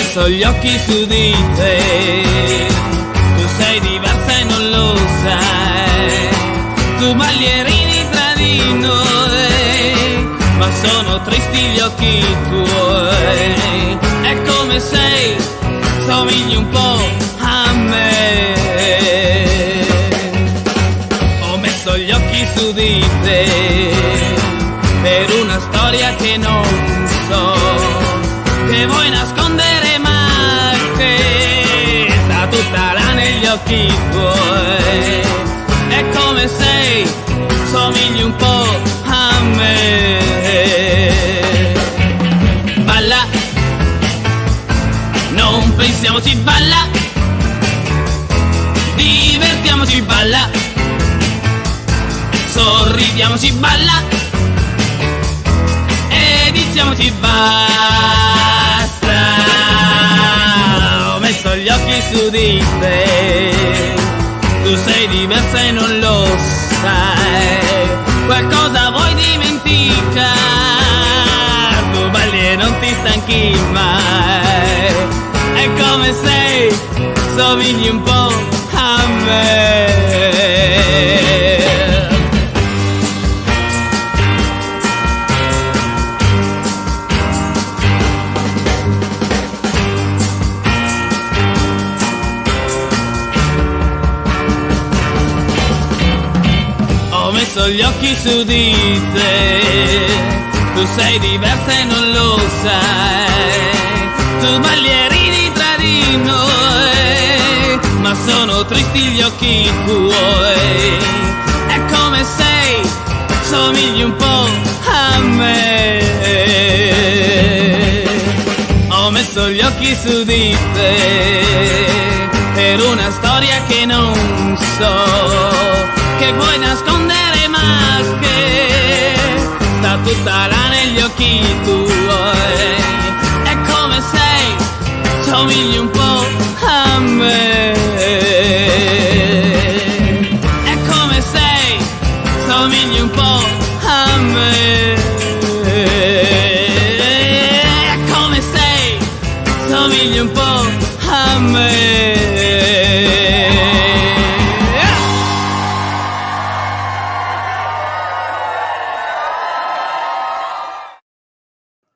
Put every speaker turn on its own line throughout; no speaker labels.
messo gli occhi su di te, tu sei diversa e non lo sai, tu ballerini tra di noi, ma sono tristi gli occhi tuoi, è come sei, somigli un po' a me, ho messo gli occhi su di te, per una storia che non so, che vuoi nascondere ma che sta tutta là negli occhi tuoi, è come sei, somigli un po' a me. Balla, non pensiamoci, balla, divertiamoci, balla, sorridiamoci, balla, e diciamoci basta. Ho messo gli occhi su di te, tu sei diversa e non lo sai, qualcosa vuoi dimenticare, tu balli e non ti stanchi mai, è come sei, somigli un po' a me. Ho messo gli occhi su di te, tu sei diversa e non lo sai, tu ballerini tra di noi, ma sono tristi gli occhi tuoi, è come sei, somigli un po' a me. Ho messo gli occhi su di te, per una storia che non so, che vuoi nascondere ma che sta tutta là negli occhi tuoi, è come sei, somigli un po' a me, è come sei, somigli un po' a me, è come sei, somigli un po' a me.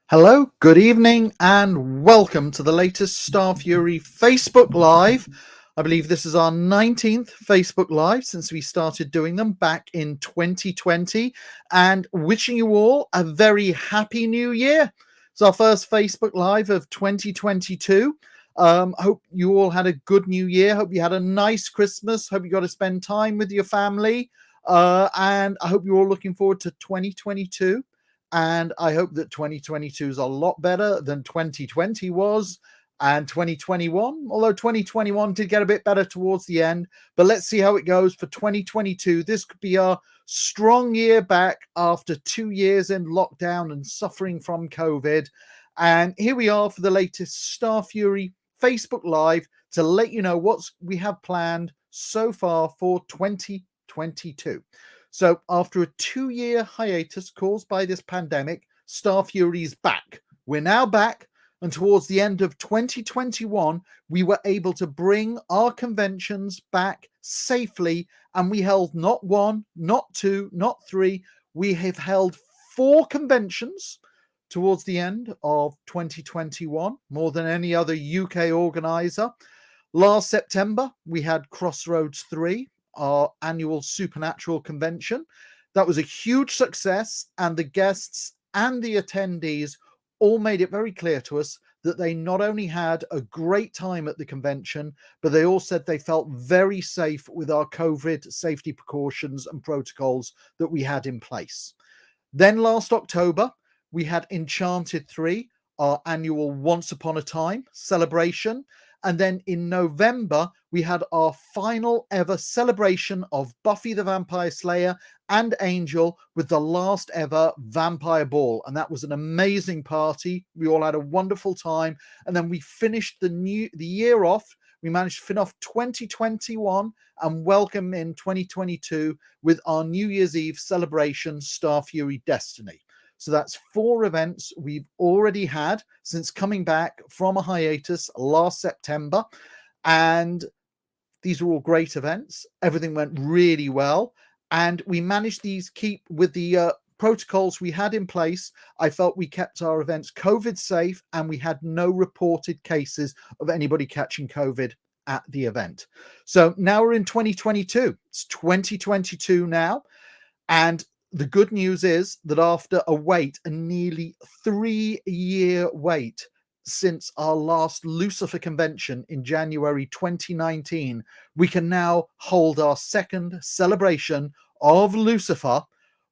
Hello, good evening, and welcome to the latest Starfury Facebook Live. I believe this is our 19th Facebook Live since we started doing them back in 2020, and wishing you all a very happy new year. It's our first Facebook Live of 2022. Hope you all had a good new year. Hope you had a nice Christmas. Hope you got to spend time with your family. And I hope you're all looking forward to 2022. And I hope that 2022 is a lot better than 2020 was, and 2021, although 2021 did get a bit better towards the end. But let's see how it goes for 2022. This could be our strong year back after 2 years in lockdown and suffering from COVID. And here we are for the latest Starfury Facebook Live to let you know what we have planned so far for 2022. So after a 2-year hiatus caused by this pandemic, Starfury's back. We're now back, and towards the end of 2021, we were able to bring our conventions back safely, and we held not 1, not 2, not 3. We have held 4 conventions towards the end of 2021, more than any other UK organizer. Last September, we had Crossroads 3, our annual supernatural convention. That was a huge success, and the guests and the attendees all made it very clear to us that they not only had a great time at the convention, but they all said they felt very safe with our COVID safety precautions and protocols that we had in place. Then last October, we had Enchanted 3, our annual Once Upon a Time celebration. And then in November, we had our final ever celebration of Buffy the Vampire Slayer and Angel with the last ever Vampire Ball. And that was an amazing party. We all had a wonderful time. And then we finished the year off. We managed to finish off 2021 and welcome in 2022 with our New Year's Eve celebration, Starfury Destiny. So that's 4 events we've already had since coming back from a hiatus last September. And these were all great events. Everything went really well. And we managed these keep with the protocols we had in place. I felt we kept our events COVID safe, and we had no reported cases of anybody catching COVID at the event. So now we're in 2022. It's 2022 now. And the good news is that after a nearly 3-year wait since our last Lucifer convention in January 2019, we can now hold our second celebration of Lucifer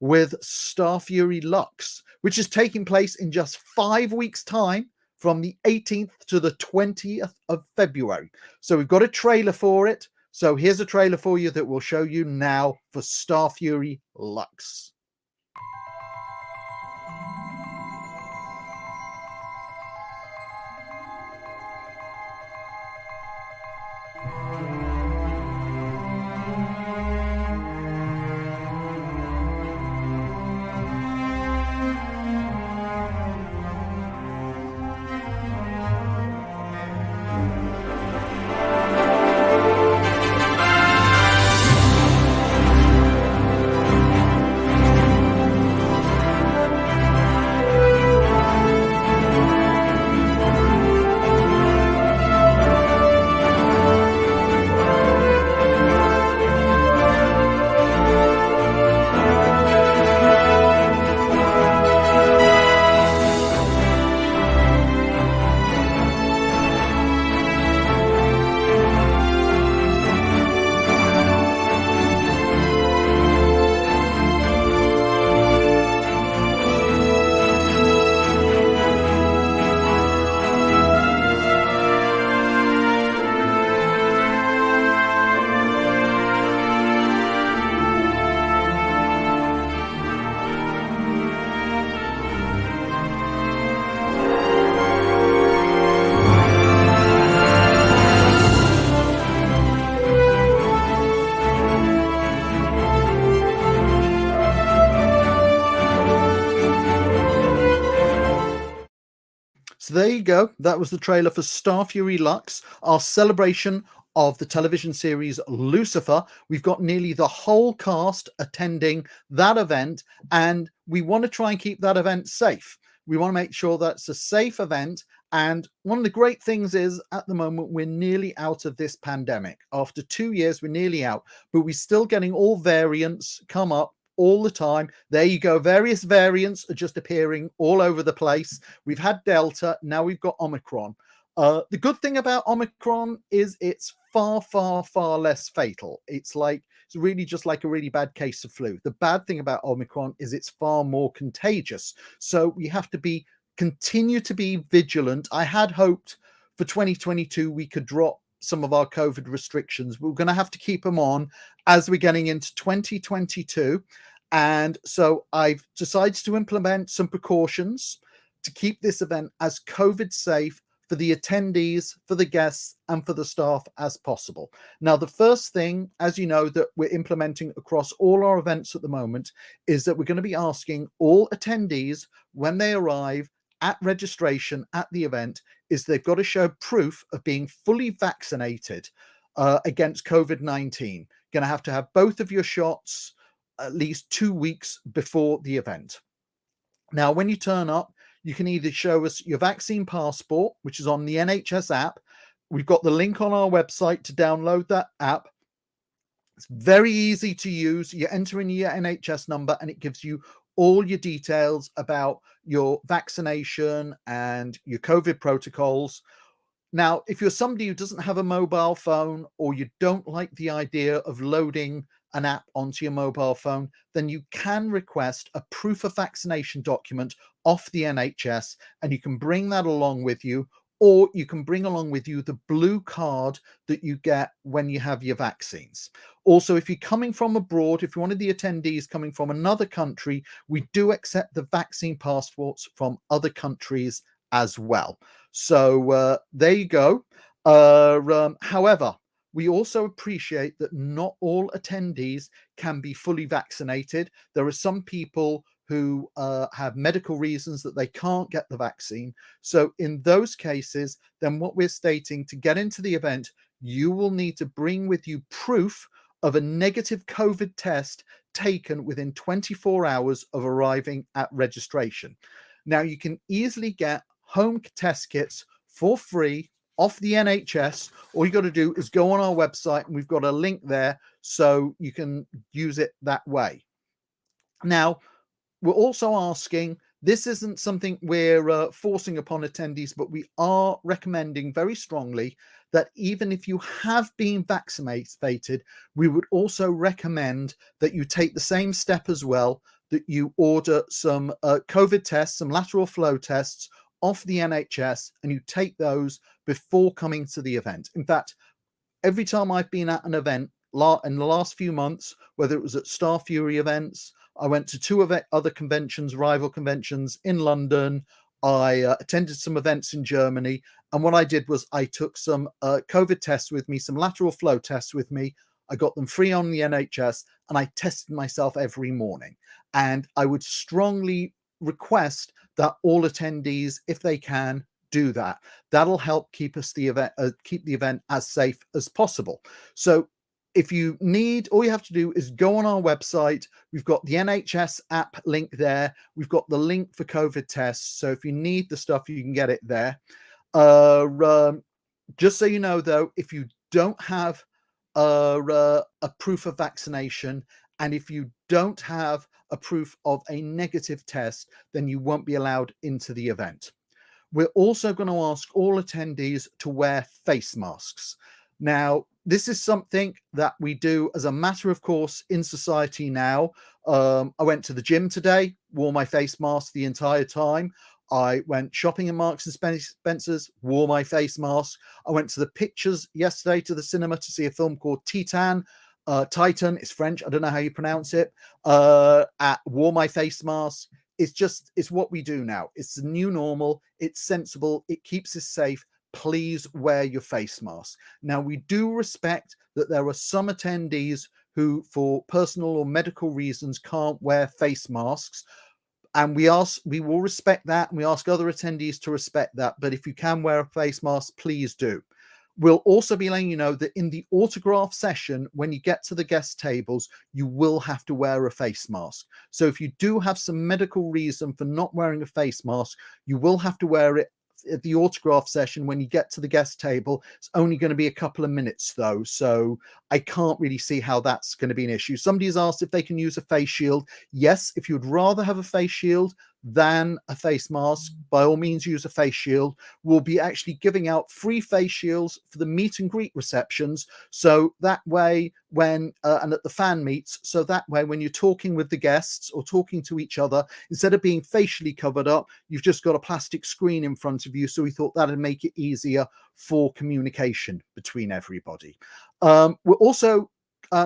with Starfury Lux, which is taking place in just 5 weeks' time from the 18th to the 20th of February. So we've got a trailer for it. So here's a trailer for you that we'll show you now for Starfury Lux. So there you go. That was the trailer for Starfury Lux, our celebration of the television series Lucifer. We've got nearly the whole cast attending that event, and we want to try and keep that event safe. We want to make sure that's a safe event. And one of the great things is, at the moment, we're nearly out of this pandemic. After 2 years, we're nearly out, but we're still getting all variants come up all the time. There you go. Various variants are just appearing all over the place. We've had Delta. Now we've got Omicron. The good thing about Omicron is it's far, far, far less fatal. It's really just like a really bad case of flu. The bad thing about Omicron is it's far more contagious. So we have to continue to be vigilant. I had hoped for 2022 we could drop some of our COVID restrictions. We're going to have to keep them on as we're getting into 2022. And so I've decided to implement some precautions to keep this event as COVID safe for the attendees, for the guests, and for the staff as possible. Now, the first thing, as you know, that we're implementing across all our events at the moment is that we're going to be asking all attendees when they arrive at registration at the event is they've got to show proof of being fully vaccinated against COVID-19. Going to have both of your shots at least 2 weeks before the event. Now, when you turn up, you can either show us your vaccine passport, which is on the NHS app. We've got the link on our website to download that app. It's very easy to use. You enter in your NHS number and it gives you all your details about your vaccination and your COVID protocols. Now, if you're somebody who doesn't have a mobile phone, or you don't like the idea of loading an app onto your mobile phone, then you can request a proof of vaccination document off the NHS, and you can bring that along with you, or you can bring along with you the blue card that you get when you have your vaccines. Also, if you're coming from abroad, if you're one of the attendees coming from another country, we do accept the vaccine passports from other countries as well. So there you go. However, we also appreciate that not all attendees can be fully vaccinated. There are some people who have medical reasons that they can't get the vaccine. So in those cases, then what we're stating, to get into the event, you will need to bring with you proof of a negative COVID test taken within 24 hours of arriving at registration. Now, you can easily get home test kits for free off the NHS. All you got to do is go on our website, and we've got a link there so you can use it that way. Now, we're also asking, this isn't something we're forcing upon attendees, but we are recommending very strongly that even if you have been vaccinated, we would also recommend that you take the same step as well, that you order some COVID tests, some lateral flow tests off the NHS, and you take those before coming to the event. In fact, every time I've been at an event in the last few months, whether it was at Starfury events, I went to two other conventions, rival conventions in London. I attended some events in Germany. And what I did was I took some COVID tests with me, some lateral flow tests with me. I got them free on the NHS, and I tested myself every morning. And I would strongly request that all attendees, if they can, do that. That'll help keep the event as safe as possible. So if you need, all you have to do is go on our website. We've got the NHS app link there. We've got the link for COVID tests. So if you need the stuff, you can get it there. Just so you know, though, if you don't have a proof of vaccination, and if you don't have a proof of a negative test, then you won't be allowed into the event. We're also going to ask all attendees to wear face masks. Now, this is something that we do as a matter of course in society now. I went to the gym today, wore my face mask the entire time. I went shopping in Marks and Spencer's, wore my face mask. I went to the pictures yesterday to the cinema to see a film called Titan. Titan, it's French, I don't know how you pronounce it. Wore my face mask. It's what we do now. It's the new normal. It's sensible. It keeps us safe. Please wear your face mask. Now, we do respect that there are some attendees who, for personal or medical reasons, can't wear face masks. And we will respect that. And we ask other attendees to respect that. But if you can wear a face mask, please do. We'll also be letting you know that in the autograph session, when you get to the guest tables, you will have to wear a face mask. So if you do have some medical reason for not wearing a face mask, you will have to wear it at the autograph session when you get to the guest table. It's only going to be a couple of minutes though, so I can't really see how that's going to be an issue. Somebody's asked if they can use a face shield. Yes, if you'd rather have a face shield than a face mask, by all means use a face shield. We'll be actually giving out free face shields for the meet and greet receptions, so that way when and at the fan meets, so that way when you're talking with the guests or talking to each other, instead of being facially covered up, you've just got a plastic screen in front of you. So we thought that'd make it easier for communication between everybody. We're also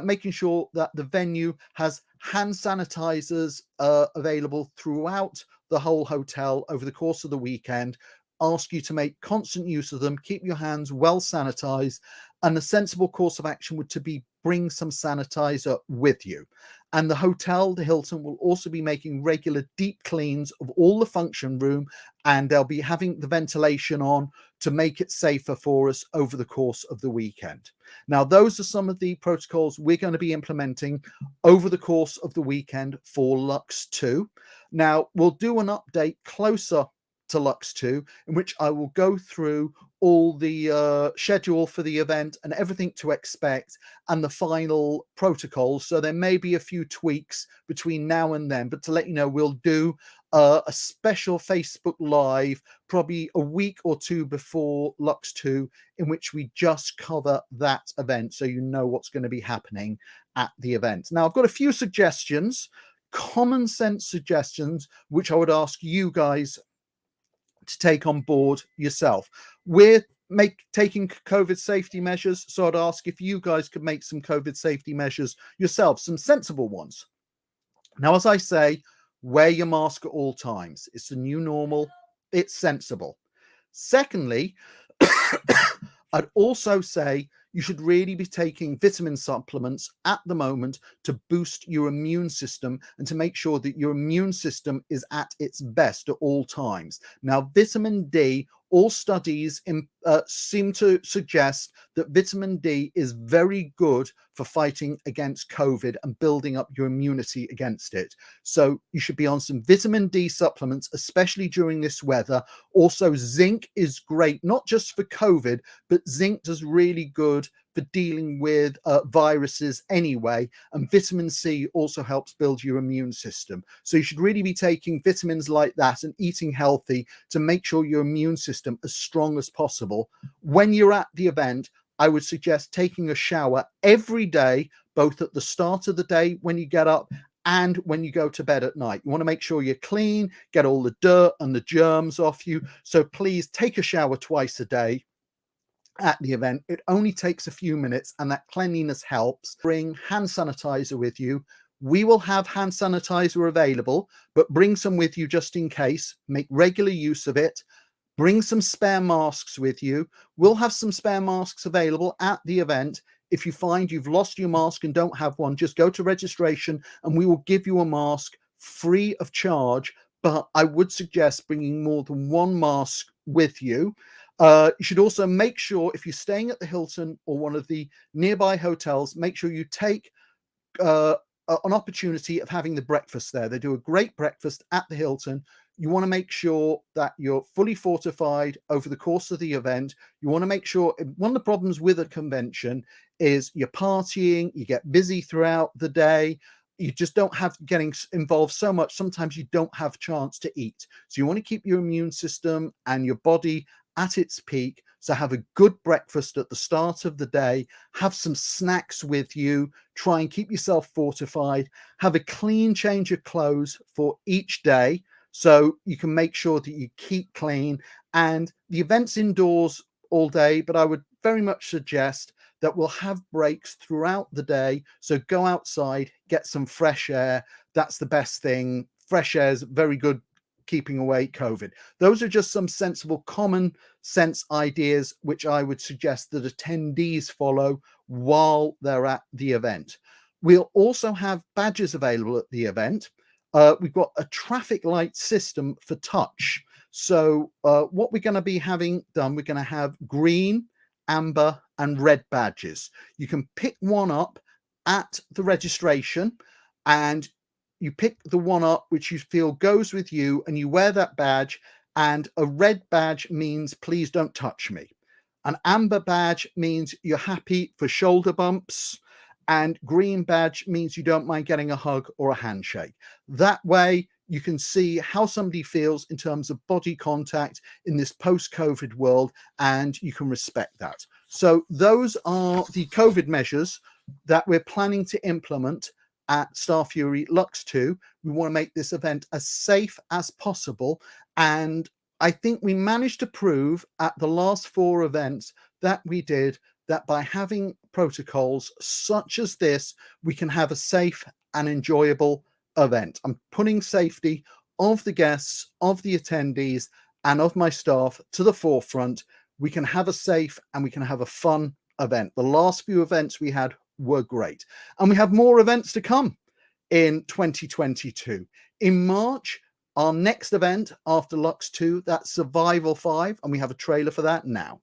making sure that the venue has hand sanitizers available throughout the whole hotel over the course of the weekend. Ask you to make constant use of them, keep your hands well sanitized, and the sensible course of action would to be bring some sanitizer with you. And the hotel, the Hilton, will also be making regular deep cleans of all the function room, and they'll be having the ventilation on to make it safer for us over the course of the weekend. Now, those are some of the protocols we're going to be implementing over the course of the weekend for Lux 2. Now, we'll do an update closer to Lux 2, in which I will go through all the schedule for the event and everything to expect and the final protocols. So there may be a few tweaks between now and then, but to let you know, we'll do a special Facebook Live probably a week or two before Lux 2, in which we just cover that event so you know what's going to be happening at the event. Now, I've got a few suggestions, common sense suggestions, which I would ask you guys to take on board yourself. We're taking COVID safety measures, so I'd ask if you guys could make some COVID safety measures yourself, some sensible ones. Now, as I say, wear your mask at all times. It's the new normal. It's sensible. Secondly, I'd also say you should really be taking vitamin supplements at the moment to boost your immune system and to make sure that your immune system is at its best at all times. Now, vitamin D, all studies seem to suggest that vitamin D is very good for fighting against COVID and building up your immunity against it. So you should be on some vitamin D supplements, especially during this weather. Also, zinc is great, not just for COVID, but zinc does really good for dealing with viruses anyway. And vitamin C also helps build your immune system. So you should really be taking vitamins like that and eating healthy to make sure your immune system is as strong as possible. When you're at the event, I would suggest taking a shower every day, both at the start of the day when you get up and when you go to bed at night. You want to make sure you're clean, get all the dirt and the germs off you. So please take a shower twice a day at the event. It only takes a few minutes, and that cleanliness helps. Bring hand sanitizer with you. We will have hand sanitizer available, but bring some with you just in case. Make regular use of it. Bring some spare masks with you. We'll have some spare masks available at the event. If you find you've lost your mask and don't have one, just go to registration and we will give you a mask free of charge. But I would suggest bringing more than one mask with you. You should also make sure, if you're staying at the Hilton or one of the nearby hotels, make sure you take an opportunity of having the breakfast there. They do a great breakfast at the Hilton. You want to make sure that you're fully fortified over the course of the event. You want to make sure, one of the problems with a convention is you're partying, you get busy throughout the day, you just don't have getting involved so much. Sometimes you don't have a chance to eat. So you want to keep your immune system and your body at its peak. So have a good breakfast at the start of the day, have some snacks with you, try and keep yourself fortified, have a clean change of clothes for each day, so you can make sure that you keep clean. And the event's indoors all day, but I would very much suggest that we'll have breaks throughout the day. So go outside, get some fresh air. That's the best thing. Fresh air is very good keeping away COVID. Those are just some sensible common sense ideas which I would suggest that attendees follow while they're at the event. We'll also have badges available at the event. We've got a traffic light system for touch. So what we're going to be having done, we're going to have green, amber and red badges. You can pick one up at the registration, and you pick the one up which you feel goes with you, and you wear that badge. And a red badge means please don't touch me. An amber badge means you're happy for shoulder bumps, and green badge means you don't mind getting a hug or a handshake. That way you can see how somebody feels in terms of body contact in this post-COVID world, and you can respect that. So those are the COVID measures that we're planning to implement at Starfury Lux 2. We want to make this event as safe as possible, and I think we managed to prove at the last 4 events that we did that by having protocols such as this, we can have a safe and enjoyable event. I'm putting safety of the guests, of the attendees, and of my staff to the forefront. We can have a safe and we can have a fun event. The last few events we had were great. And we have more events to come in 2022. In March, our next event after Lux 2, that's Survival 5, and we have a trailer for that now.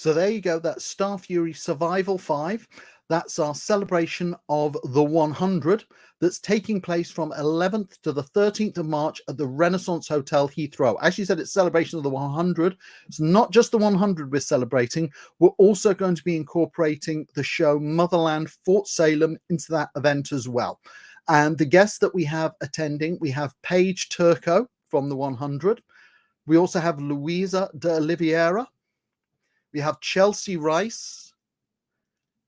So there you go. That's Starfury Survival 5. That's our celebration of the 100 that's taking place from 11th to the 13th of March at the Renaissance Hotel, Heathrow. As you said, it's celebration of the 100. It's not just the 100 we're celebrating. We're also going to be incorporating the show Motherland Fort Salem into that event as well. And the guests that we have attending, we have Paige Turco from the 100. We also have Luisa de Oliveira. We have Chelsea Rice,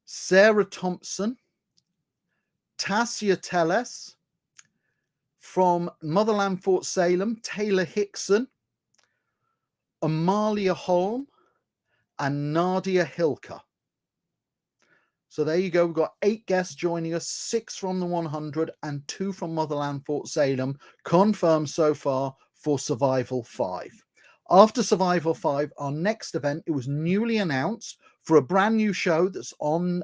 Sarah Thompson, Tassia Telles, from Motherland Fort Salem, Taylor Hickson, Amalia Holm, and Nadia Hilka. So there you go. We've got 8 guests joining us, 6 from the 100 and 2 from Motherland Fort Salem, confirmed so far for Survival 5. After Survival 5, our next event, it was newly announced for a brand new show that's on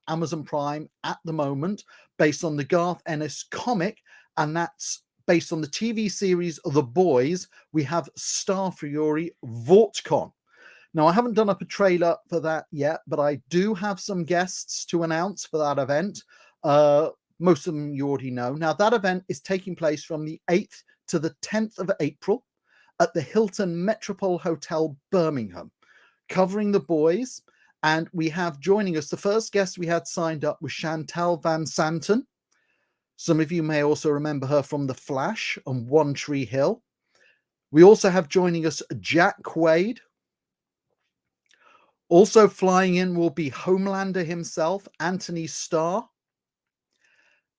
Amazon Prime at the moment, based on the Garth Ennis comic, and that's based on the TV series The Boys. We have Starfury VoughtCon. Now, I haven't done up a trailer for that yet, but I do have some guests to announce for that event. Most of them you already know. Now, that event is taking place from the 8th to the 10th of April at the Hilton Metropole Hotel, Birmingham, covering The Boys. And we have joining us, the first guest we had signed up was Chantal Van Santen. Some of you may also remember her from The Flash and One Tree Hill. We also have joining us Jack Quaid. Also flying in will be Homelander himself, Anthony Starr.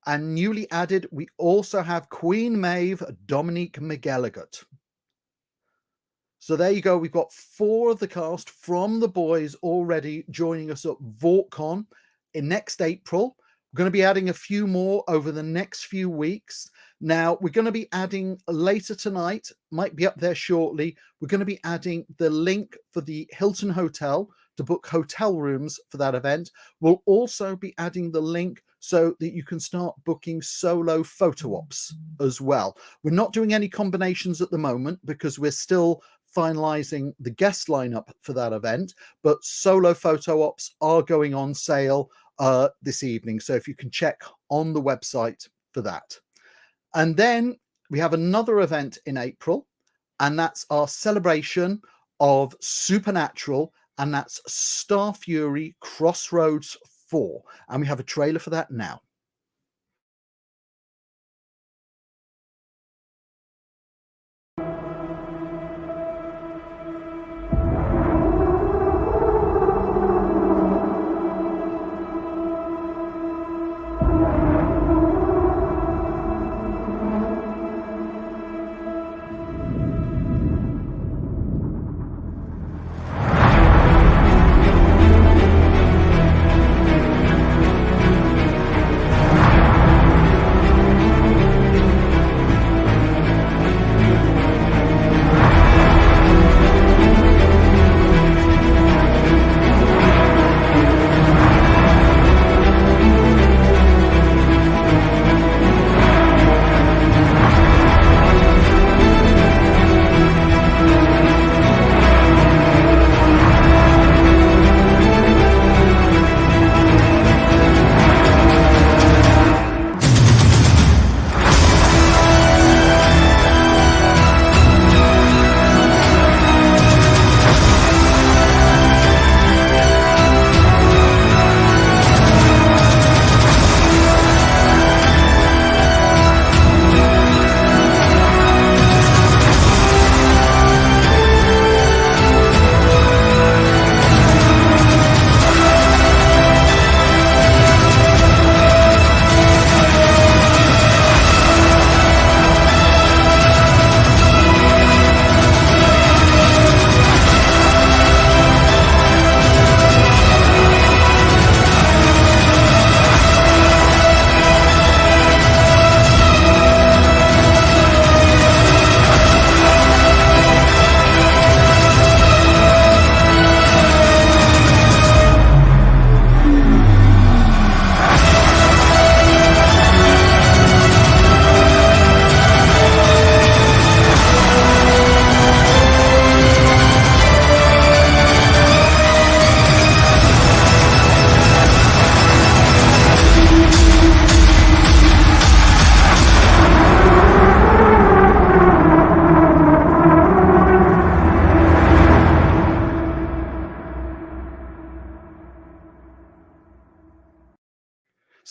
And newly added, we also have Queen Maeve, Dominique McElligott. So there you go. We've got 4 of the cast from The Boys already joining us at VoughtCon in next April. We're going to be adding a few more over the next few weeks. Now, we're going to be adding later tonight, might be up there shortly, we're going to be adding the link for the Hilton Hotel to book hotel rooms for that event. We'll also be adding the link so that you can start booking solo photo ops as well. We're not doing any combinations at the moment because we're still finalizing the guest lineup for that event, but solo photo ops are going on sale this evening. So if you can check on the website for that. And then we have another event in April, and that's our celebration of Supernatural, and that's Starfury Crossroads 4. And we have a trailer for that now.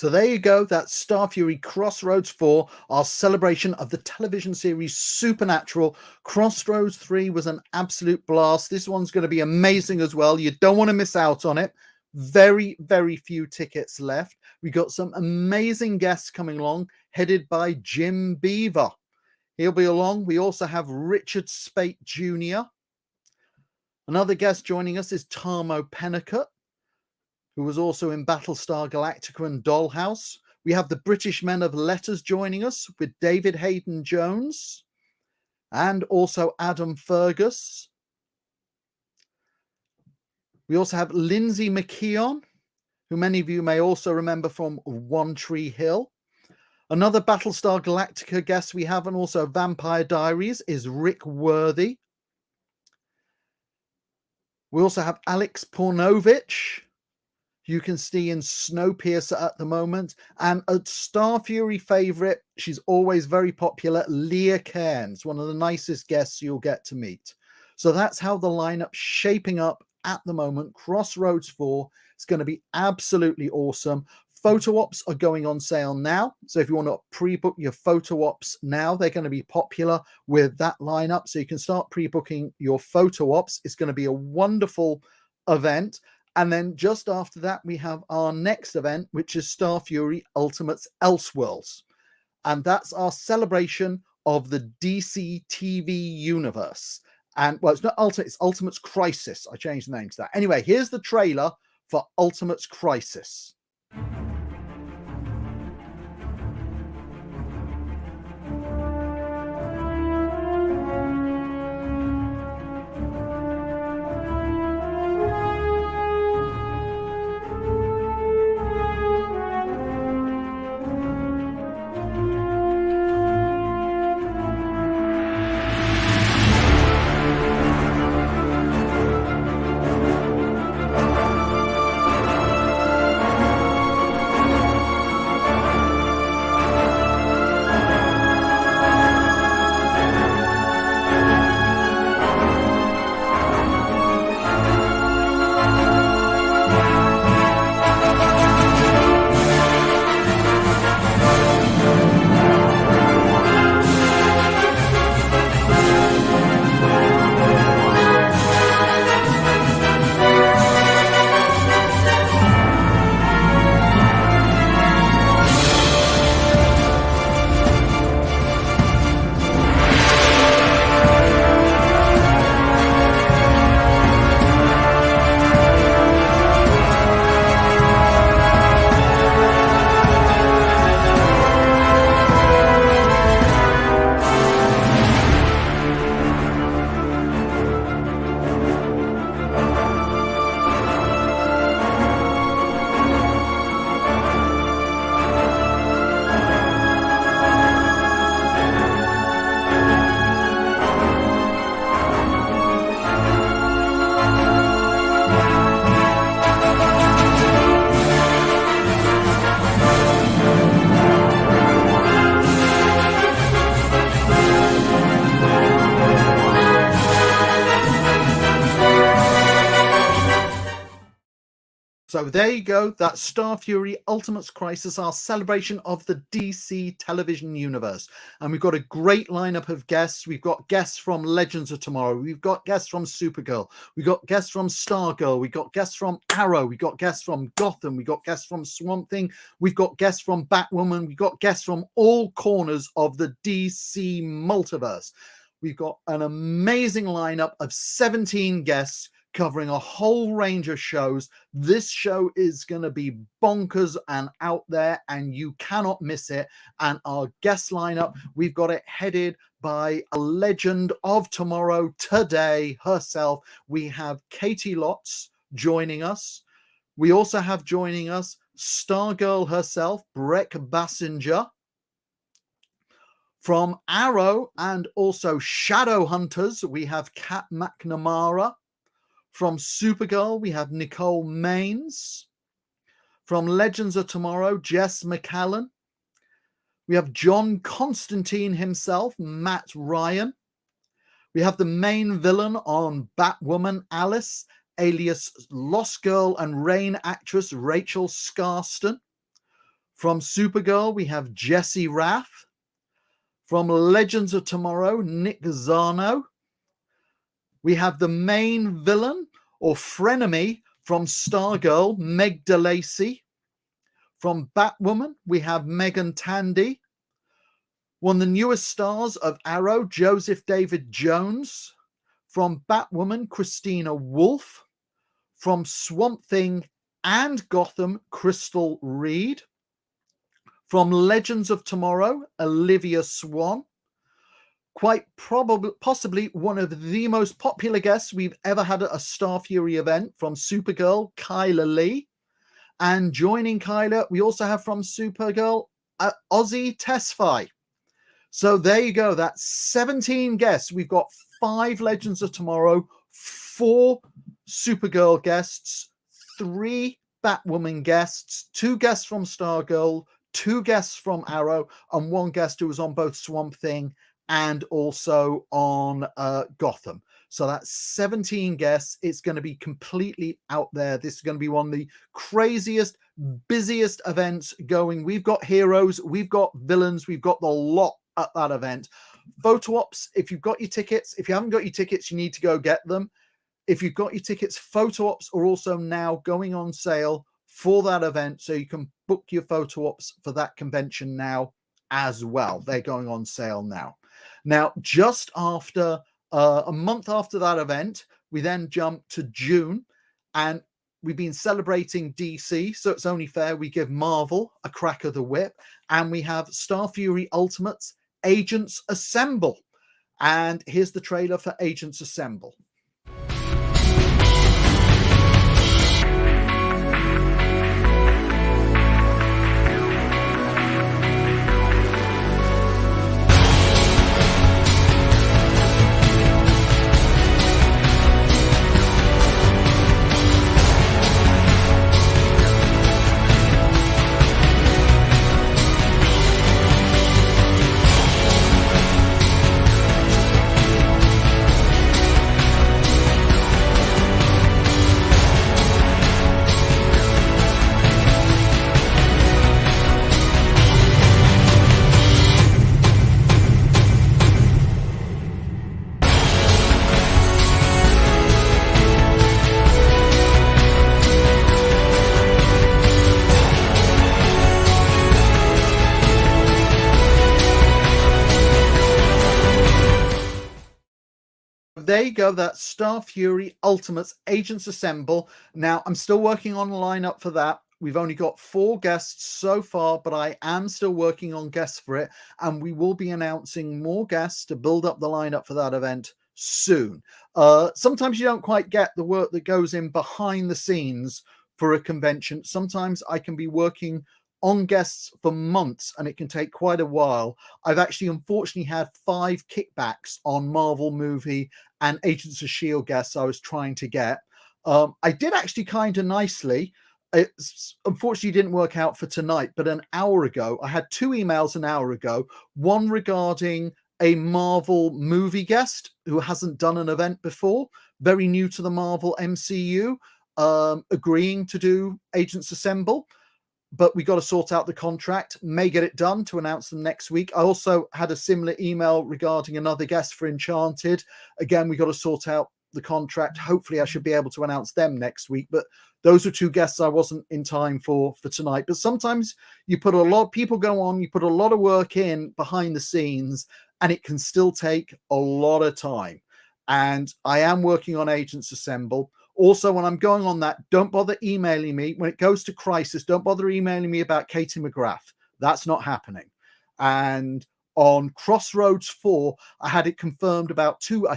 So there you go. That's Starfury Crossroads 4, our celebration of the television series Supernatural. Crossroads 3 was an absolute blast. This one's going to be amazing as well. You don't want to miss out on it. Very, very few tickets left. We got some amazing guests coming along, headed by Jim Beaver. He'll be along. We also have Richard Spate Jr. Another guest joining us is Tarmo Pennicott, who was also in Battlestar Galactica and Dollhouse. We have the British Men of Letters joining us with David Hayden Jones and also Adam Fergus. We also have Lindsay McKeon, who many of you may also remember from One Tree Hill. Another Battlestar Galactica guest we have, and also Vampire Diaries, is Rick Worthy. We also have Alex Pornovich, you can see in Snowpiercer at the moment, and a Starfury favourite, she's always very popular, Leah Cairns, one of the nicest guests you'll get to meet. So that's how the lineup's shaping up at the moment. Crossroads 4 is going to be absolutely awesome. Photo ops are going on sale now, so if you want to pre-book your photo ops now, they're going to be popular with that lineup, so you can start pre-booking your photo ops. It's going to be a wonderful event. And then just after that, we have our next event, which is Starfury Ultimates Elseworlds. And that's our celebration of the DC TV universe. And, well, it's not Ultimate, it's Ultimates Crisis. I changed the name to that. Anyway, here's the trailer for Ultimates Crisis. So there you go. That's Starfury Ultimates Crisis, our celebration of the DC television universe. And we've got a great lineup of guests. We've got guests from Legends of Tomorrow. We've got guests from Supergirl. We've got guests from Stargirl. We've got guests from Arrow. We've got guests from Gotham. We've got guests from Swamp Thing. We've got guests from Batwoman. We've got guests from all corners of the DC multiverse. We've got an amazing lineup of 17 guests covering a whole range of shows. This show is going to be bonkers and out there, and you cannot miss it. And our guest lineup, we've got it headed by a legend of tomorrow today herself. We have Katie Lotz joining us. We also have joining us Stargirl herself, Breck Bassinger. From Arrow and also Shadowhunters, we have Kat McNamara. From Supergirl, we have Nicole Maines. From Legends of Tomorrow, Jess McCallan. We have John Constantine himself, Matt Ryan. We have the main villain on Batwoman, Alice, alias Lost Girl and Rain actress Rachel Scarston. From Supergirl, we have Jesse Rath. From Legends of Tomorrow, Nick Zano. We have the main villain or frenemy from Stargirl, Meg DeLacy. From Batwoman, we have Megan Tandy. One of the newest stars of Arrow, Joseph David Jones. From Batwoman, Christina Wolf. From Swamp Thing and Gotham, Crystal Reed. From Legends of Tomorrow, Olivia Swan. Quite possibly one of the most popular guests we've ever had at a Starfury event, from Supergirl, Kyla Lee. And joining Kyla, we also have from Supergirl, Ozzy Tesfaye. So there you go. That's 17 guests. We've got 5 Legends of Tomorrow, 4 Supergirl guests, 3 Batwoman guests, 2 guests from Stargirl, 2 guests from Arrow, and 1 guest who was on both Swamp Thing and also on Gotham. So that's 17 guests. It's going to be completely out there. This is going to be one of the craziest, busiest events going. We've got heroes, we've got villains, we've got the lot at that event. Photo ops, if you've got your tickets, if you haven't got your tickets, you need to go get them. If you've got your tickets, photo ops are also now going on sale for that event, so you can book your photo ops for that convention now as well. They're going on sale now. Now, just after a month after that event, we then jump to June, and we've been celebrating DC, so it's only fair we give Marvel a crack of the whip, and we have Starfury Ultimates, Agents Assemble. And here's the trailer for Agents Assemble. There you go. That's Starfury Ultimates Agents Assemble. Now, I'm still working on a lineup for that. We've only got 4 guests so far, but I am still working on guests for it. And we will be announcing more guests to build up the lineup for that event soon. Sometimes you don't quite get the work that goes in behind the scenes for a convention. Sometimes I can be working on guests for months, and it can take quite a while. I've actually unfortunately had 5 kickbacks on Marvel movie and Agents of S.H.I.E.L.D. guests I was trying to get. I did actually kind of nicely. It unfortunately didn't work out for tonight, but an hour ago, I had 2 emails an hour ago, one regarding a Marvel movie guest who hasn't done an event before, very new to the Marvel MCU, agreeing to do Agents Assemble. But we got to sort out the contract, may get it done to announce them next week. I also had a similar email regarding another guest for Enchanted. Again, we got to sort out the contract. Hopefully I should be able to announce them next week. But those are 2 guests I wasn't in time for tonight. But sometimes you put a lot of people go on, you put a lot of work in behind the scenes, and it can still take a lot of time. And I am working on Agents Assemble. Also, when I'm going on that, don't bother emailing me. When it goes to crisis, don't bother emailing me about Katie McGrath. That's not happening. And on Crossroads 4, I had it confirmed about 2.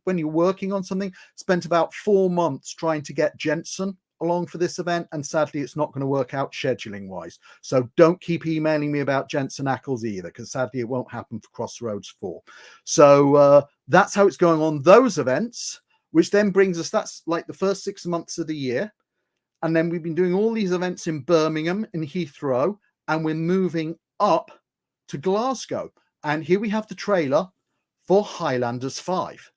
When you're working on something, spent about 4 months trying to get Jensen along for this event, and sadly it's not going to work out scheduling wise. So don't keep emailing me about Jensen Ackles either, because sadly it won't happen for Crossroads 4. So that's how it's going on those events, which then brings us, that's like the first 6 months of the year. And then we've been doing all these events in Birmingham and Heathrow, and we're moving up to Glasgow. And here we have the trailer for Highlanders 5.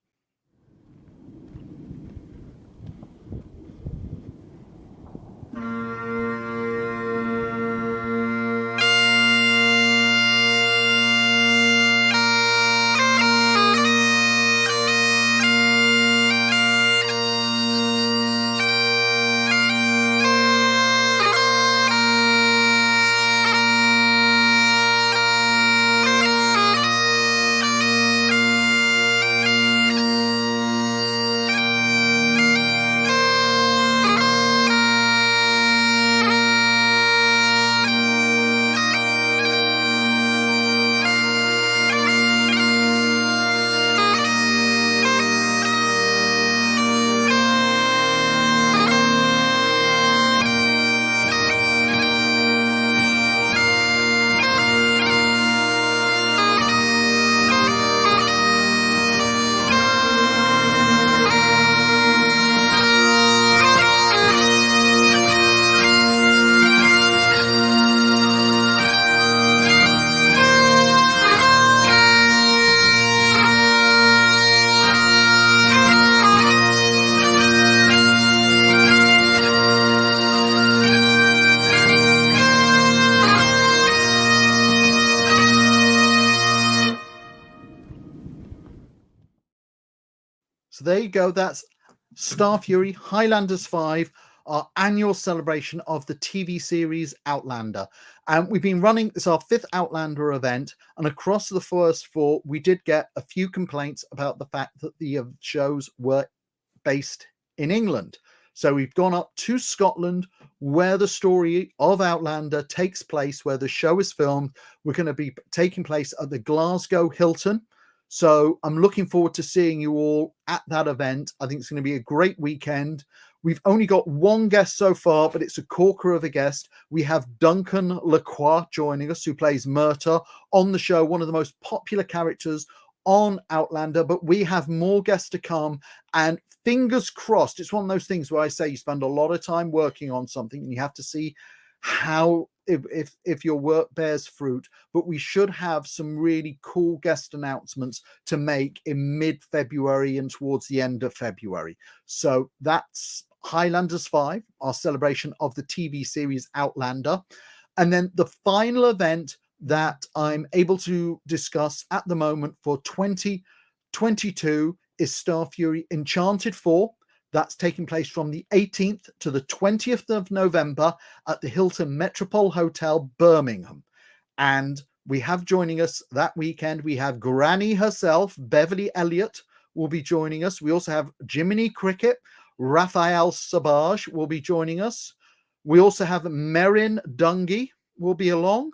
So there you go. That's Starfury Highlanders 5, our annual celebration of the TV series Outlander. And we've been running, it's our 5th Outlander event. And across the first 4, we did get a few complaints about the fact that the shows were based in England. So we've gone up to Scotland, where the story of Outlander takes place, where the show is filmed. We're going to be taking place at the Glasgow Hilton. So I'm looking forward to seeing you all at that event. I think it's going to be a great weekend. We've only got one guest so far, but it's a corker of a guest. We have Duncan Lacroix joining us, who plays Murta on the show, one of the most popular characters on Outlander, but we have more guests to come, and fingers crossed. It's one of those things where I say you spend a lot of time working on something and you have to see how if your work bears fruit, but we should have some really cool guest announcements to make in mid-February and towards the end of February. So that's Highlanders 5, our celebration of the TV series Outlander. And then the final event that I'm able to discuss at the moment for 2022 is Starfury Enchanted 4. That's taking place from the 18th to the 20th of November at the Hilton Metropole Hotel, Birmingham. And we have joining us that weekend, we have Granny herself, Beverly Elliott, will be joining us. We also have Jiminy Cricket, Raphael Sabaj will be joining us. We also have Merrin Dungy will be along.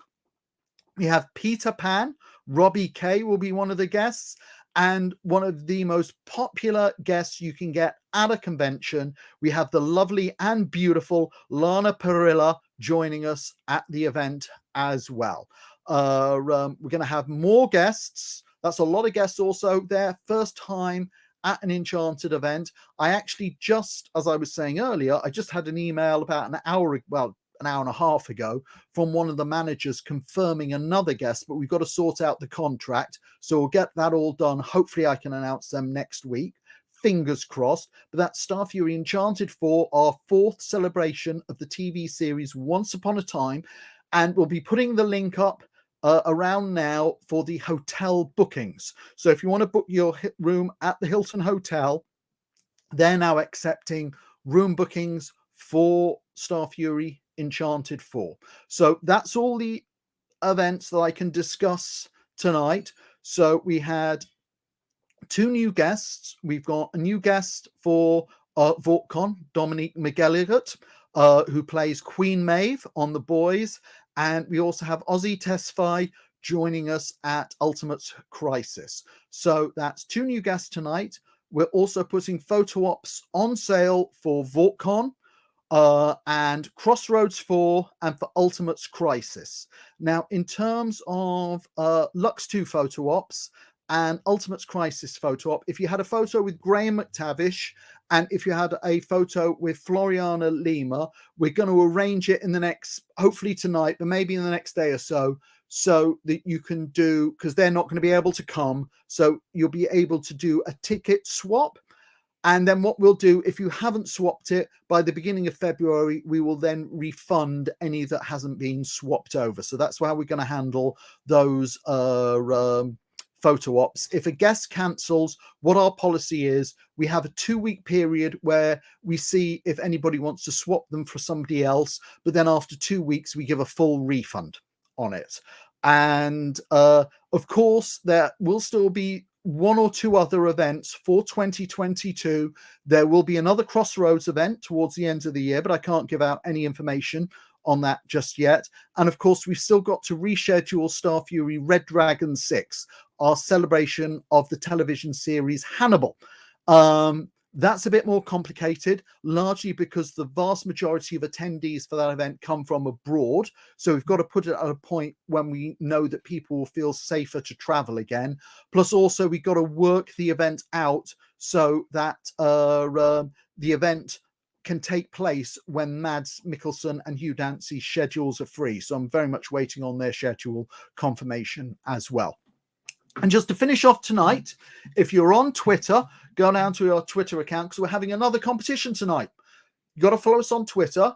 We have Peter Pan, Robbie Kay will be one of the guests, and one of the most popular guests you can get at a convention. We have the lovely and beautiful Lana Perilla joining us at the event as well. We're going to have more guests. That's a lot of guests also there. First time at an Enchanted event. I actually just, as I was saying earlier, I just had an email about an hour and a half ago from one of the managers confirming another guest, but we've got to sort out the contract. So we'll get that all done. Hopefully I can announce them next week. Fingers crossed. But that's Starfury Enchanted 4, our 4th celebration of the TV series Once Upon a Time. And we'll be putting the link up around now for the hotel bookings. So if you want to book your room at the Hilton Hotel, they're now accepting room bookings for Starfury Enchanted 4. So that's all the events that I can discuss tonight. So we had 2 new guests. We've got a new guest for VoughtCon, Dominique McGilligot, who plays Queen Maeve on The Boys. And we also have Ozzy Tesfaye joining us at Ultimates Crisis. So that's 2 new guests tonight. We're also putting photo ops on sale for VoughtCon, and Crossroads 4 and for Ultimates Crisis. Now, in terms of Lux 2 photo ops and Ultimates Crisis photo op, if you had a photo with Graham McTavish and if you had a photo with Floriana Lima, we're going to arrange it in the next, hopefully tonight, but maybe in the next day or so that you can do, because they're not going to be able to come, so you'll be able to do a ticket swap. And then what we'll do, if you haven't swapped it, by the beginning of February, we will then refund any that hasn't been swapped over. So that's how we're going to handle those photo ops. If a guest cancels, what our policy is, we have a 2-week period where we see if anybody wants to swap them for somebody else. But then after 2 weeks, we give a full refund on it. And of course, there will still be 1 or 2 other events for 2022. There will be another Crossroads event towards the end of the year, but I can't give out any information on that just yet. And of course, we've still got to reschedule Starfury Red Dragon 6, our celebration of the television series Hannibal. That's a bit more complicated, largely because the vast majority of attendees for that event come from abroad. So we've got to put it at a point when we know that people will feel safer to travel again. Plus also we've got to work the event out so that the event can take place when Mads Mikkelsen and Hugh Dancy's schedules are free. So I'm very much waiting on their schedule confirmation as well. And just to finish off tonight, if you're on Twitter, go down to our Twitter account because we're having another competition tonight. You've got to follow us on Twitter.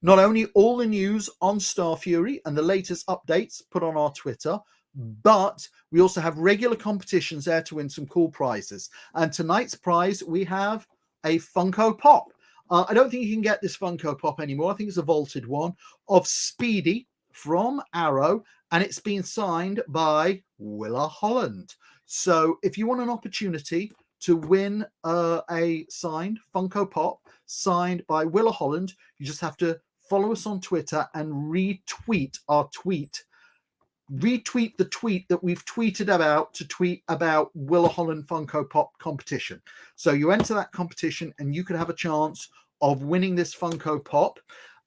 Not only all the news on Starfury and the latest updates put on our Twitter, but we also have regular competitions there to win some cool prizes. And tonight's prize, we have a Funko Pop. I don't think you can get this Funko Pop anymore. I think it's a vaulted one of Speedy from Arrow, and it's been signed by Willa Holland. So if you want an opportunity to win a signed Funko Pop signed by Willa Holland, you just have to follow us on Twitter and retweet our tweet. Retweet the tweet that we've tweeted about to tweet about Willa Holland Funko Pop competition. So you enter that competition and you could have a chance of winning this Funko Pop.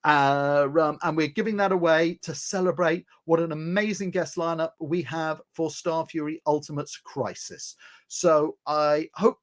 And we're giving that away to celebrate what an amazing guest lineup we have for Starfury Ultimates Crisis. So I hope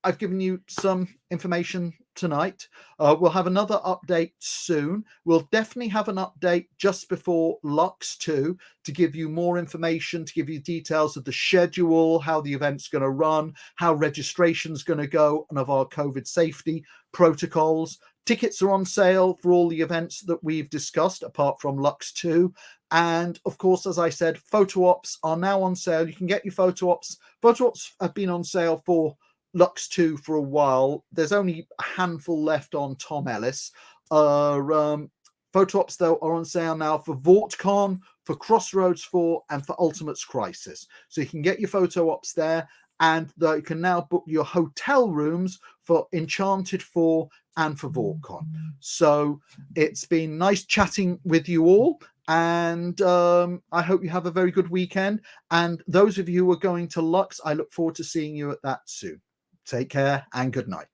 I've given you some information tonight. We'll have another update soon. We'll definitely have an update just before Lux 2 to give you more information, to give you details of the schedule, how the event's going to run, how registration's going to go, and of our COVID safety protocols. Tickets are on sale for all the events that we've discussed, apart from Lux 2. And of course, as I said, photo ops are now on sale. You can get your photo ops. Photo ops have been on sale for Lux 2 for a while. There's only a handful left on Tom Ellis. Photo ops, though, are on sale now for VoughtCon, for Crossroads 4, and for Ultimates Crisis. So you can get your photo ops there, and you can now book your hotel rooms for Enchanted 4 and for VoughtCon. So it's been nice chatting with you all, and I hope you have a very good weekend. And those of you who are going to Lux, I look forward to seeing you at that soon. Take care and good night.